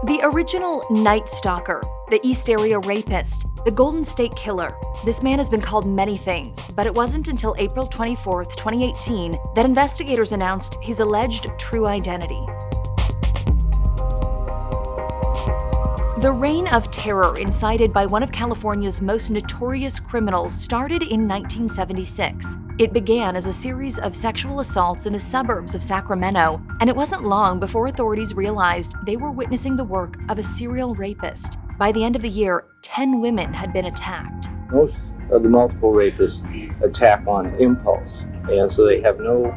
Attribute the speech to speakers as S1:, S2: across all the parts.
S1: The original Night Stalker, the East Area Rapist, the Golden State Killer. This man has been called many things, but it wasn't until April 24, 2018, that investigators announced his alleged true identity. The reign of terror incited by one of California's most notorious criminals started in 1976. It began as a series of sexual assaults in the suburbs of Sacramento, and it wasn't long before authorities realized they were witnessing the work of a serial rapist. By the end of the year, 10 women had been attacked.
S2: Most of the multiple rapists attack on impulse, and so they have no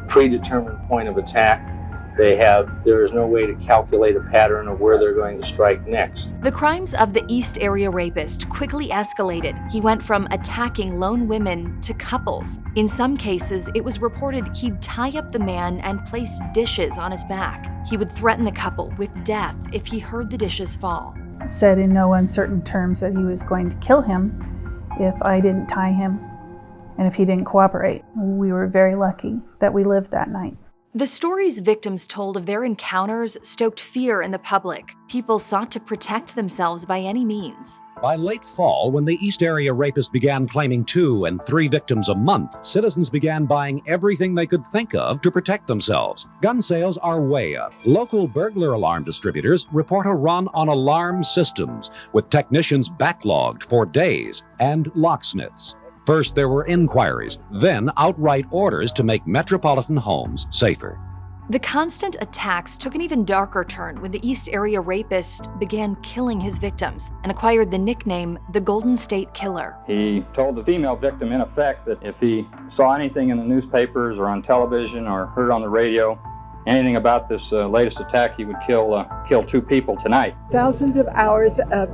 S2: predetermined point of attack. There is no way to calculate a pattern of where they're going to strike next.
S1: The crimes of the East Area Rapist quickly escalated. He went from attacking lone women to couples. In some cases, it was reported he'd tie up the man and place dishes on his back. He would threaten the couple with death if he heard the dishes fall.
S3: Said in no uncertain terms that he was going to kill him if I didn't tie him and if he didn't cooperate. We were very lucky that we lived that night.
S1: The stories victims told of their encounters stoked fear in the public. People sought to protect themselves by any means.
S4: By late fall, when the East Area Rapist began claiming 2 and 3 victims a month, citizens began buying everything they could think of to protect themselves. Gun sales are way up. Local burglar alarm distributors report a run on alarm systems, with technicians backlogged for days, and locksmiths. First, there were inquiries, then outright orders to make metropolitan homes safer.
S1: The constant attacks took an even darker turn when the East Area Rapist began killing his victims and acquired the nickname the Golden State Killer.
S5: He told the female victim, in effect, that if he saw anything in the newspapers or on television or heard on the radio, anything about this latest attack, he would kill 2 people tonight.
S6: Thousands of hours of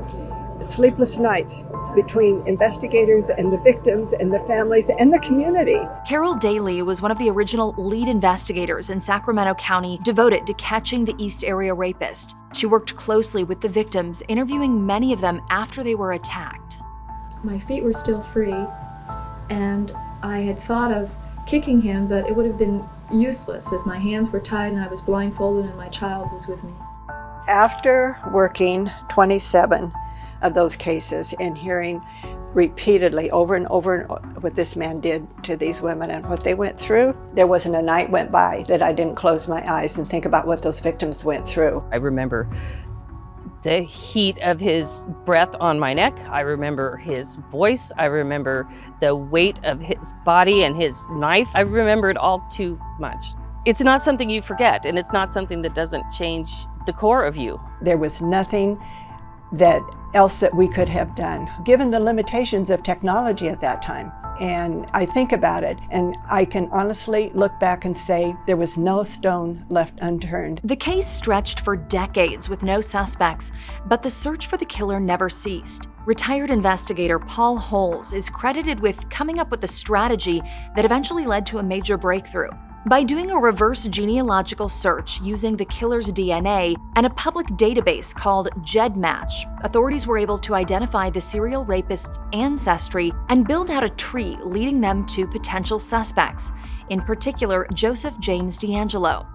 S6: sleepless nights between investigators and the victims and the families and the community.
S1: Carol Daly was one of the original lead investigators in Sacramento County devoted to catching the East Area Rapist. She worked closely with the victims, interviewing many of them after they were attacked.
S7: My feet were still free, and I had thought of kicking him, but it would have been useless as my hands were tied and I was blindfolded and my child was with me.
S6: After working 27 of those cases and hearing repeatedly over and over what this man did to these women and what they went through, there wasn't a night went by that I didn't close my eyes and think about what those victims went through.
S8: I remember the heat of his breath on my neck. I remember his voice. I remember the weight of his body and his knife. I remember it all too much. It's not something you forget, and it's not something that doesn't change the core of you.
S6: There was nothing else that we could have done, given the limitations of technology at that time. And I think about it, and I can honestly look back and say there was no stone left unturned.
S1: The case stretched for decades with no suspects, but the search for the killer never ceased. Retired investigator Paul Holes is credited with coming up with a strategy that eventually led to a major breakthrough. By doing a reverse genealogical search using the killer's DNA and a public database called GEDmatch, authorities were able to identify the serial rapist's ancestry and build out a tree leading them to potential suspects, in particular Joseph James DeAngelo.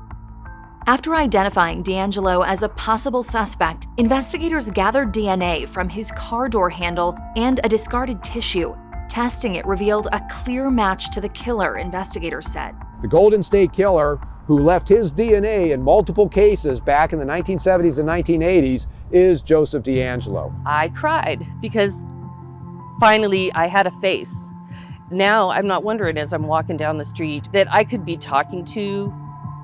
S1: After identifying DeAngelo as a possible suspect, investigators gathered DNA from his car door handle and a discarded tissue. Testing it revealed a clear match to the killer, investigators said.
S9: The Golden State Killer, who left his DNA in multiple cases back in the 1970s and 1980s, is Joseph DeAngelo.
S8: I cried because finally I had a face. Now I'm not wondering as I'm walking down the street that I could be talking to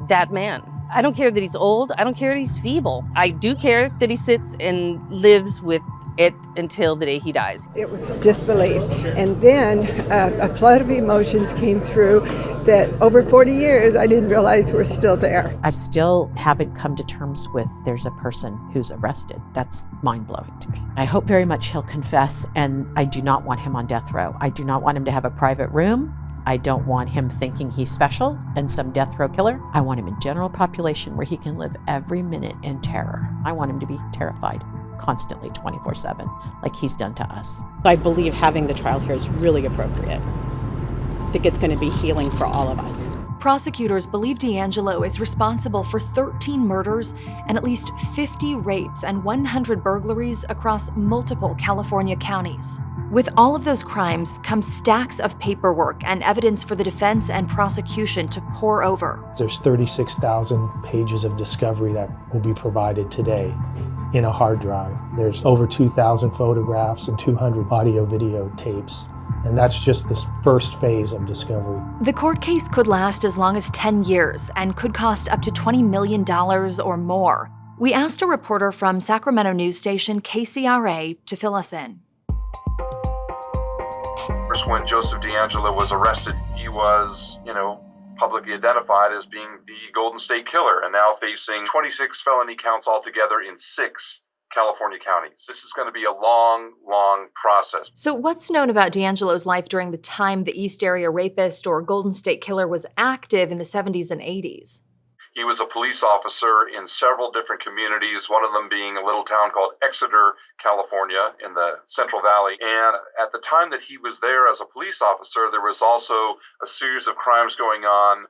S8: that man. I don't care that he's old. I don't care that he's feeble. I do care that he sits and lives with it until the day he dies.
S6: It was disbelief. And then a flood of emotions came through that over 40 years I didn't realize were still there.
S10: I still haven't come to terms with there's a person who's arrested. That's mind-blowing to me. I hope very much he'll confess, and I do not want him on death row. I do not want him to have a private room. I don't want him thinking he's special and some death row killer. I want him in general population where he can live every minute in terror. I want him to be terrified constantly 24/7 like he's done to us.
S11: I believe having the trial here is really appropriate. I think it's going to be healing for all of us.
S1: Prosecutors believe DeAngelo is responsible for 13 murders and at least 50 rapes and 100 burglaries across multiple California counties. With all of those crimes comes stacks of paperwork and evidence for the defense and prosecution to pore over.
S11: There's 36,000 pages of discovery that will be provided today in a hard drive. There's over 2,000 photographs and 200 audio-video tapes. And that's just the first phase of discovery.
S1: The court case could last as long as 10 years and could cost up to $20 million or more. We asked a reporter from Sacramento news station KCRA to fill us in.
S12: When Joseph DeAngelo was arrested, he was, publicly identified as being the Golden State Killer and now facing 26 felony counts altogether in 6 California counties. This is going to be a long, long process.
S1: So what's known about DeAngelo's life during the time the East Area Rapist or Golden State Killer was active in the 70s and 80s?
S12: He was a police officer in several different communities, one of them being a little town called Exeter, California, in the Central Valley. And at the time that he was there as a police officer, there was also a series of crimes going on,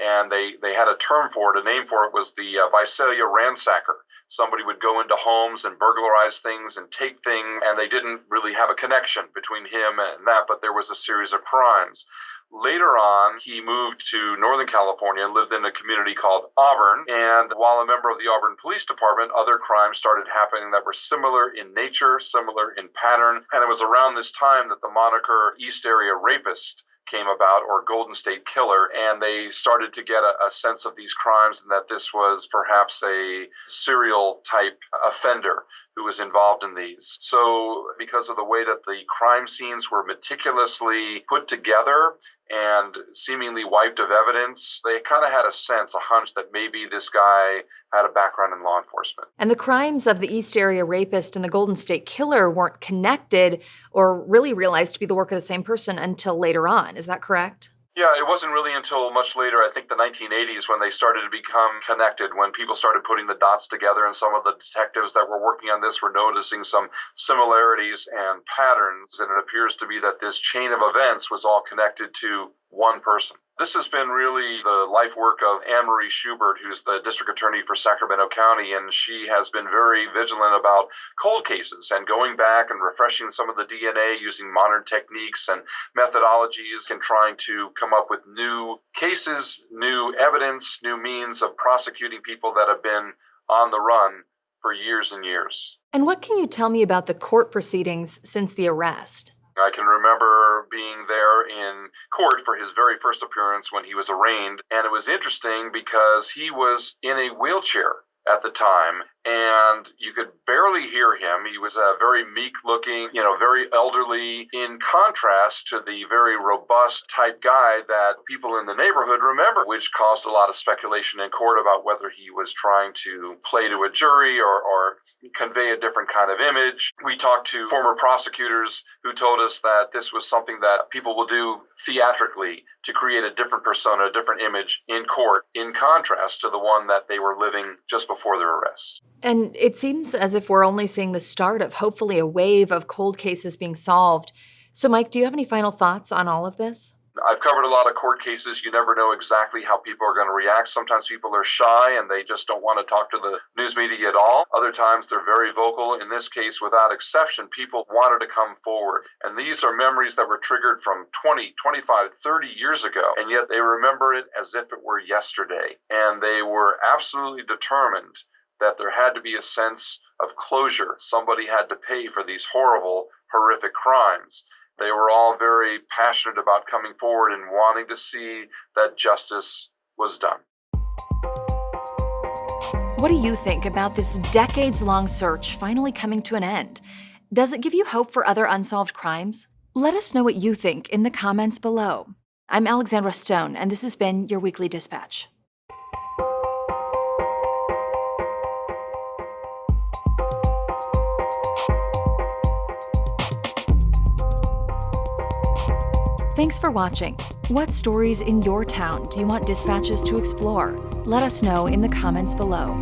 S12: and they had a term for it. A name for it was the Visalia ransacker. Somebody would go into homes and burglarize things and take things, and they didn't really have a connection between him and that, but there was a series of crimes. Later on, he moved to Northern California and lived in a community called Auburn. And while a member of the Auburn Police Department, other crimes started happening that were similar in nature, similar in pattern. And it was around this time that the moniker East Area Rapist came about, or Golden State Killer, and they started to get a sense of these crimes and that this was perhaps a serial type offender who was involved in these. So because of the way that the crime scenes were meticulously put together and seemingly wiped of evidence, they kind of had a hunch that maybe this guy had a background in law enforcement.
S1: And the crimes of the East Area Rapist and the Golden State Killer weren't connected or really realized to be the work of the same person until later on. Is that correct?
S12: Yeah, it wasn't really until much later, I think the 1980s, when they started to become connected, when people started putting the dots together, and some of the detectives that were working on this were noticing some similarities and patterns, and it appears to be that this chain of events was all connected to one person. This has been really the life work of Anne Marie Schubert, who's the district attorney for Sacramento County, and she has been very vigilant about cold cases and going back and refreshing some of the DNA using modern techniques and methodologies and trying to come up with new cases, new evidence, new means of prosecuting people that have been on the run for years and years.
S1: And what can you tell me about the court proceedings since the arrest?
S12: I can remember being there in court for his very first appearance when he was arraigned, and it was interesting because he was in a wheelchair at the time, and you could barely hear him. He was a very meek-looking, very elderly, in contrast to the very robust type guy that people in the neighborhood remember, which caused a lot of speculation in court about whether he was trying to play to a jury or convey a different kind of image. We talked to former prosecutors who told us that this was something that people will do theatrically to create a different persona, a different image in court, in contrast to the one that they were living just before their arrest.
S1: And it seems as if we're only seeing the start of hopefully a wave of cold cases being solved. So, Mike, do you have any final thoughts on all of this?
S12: I've covered a lot of court cases. You never know exactly how people are going to react. Sometimes people are shy and they just don't want to talk to the news media at all. Other times they're very vocal. In this case, without exception, people wanted to come forward. And these are memories that were triggered from 20, 25, 30 years ago. And yet they remember it as if it were yesterday. And they were absolutely determined that there had to be a sense of closure. Somebody had to pay for these horrible, horrific crimes. They were all very passionate about coming forward and wanting to see that justice was done.
S1: What do you think about this decades-long search finally coming to an end? Does it give you hope for other unsolved crimes? Let us know what you think in the comments below. I'm Alexandra Stone, and this has been your Weekly Dispatch. Thanks for watching. What stories in your town do you want Dispatches to explore? Let us know in the comments below.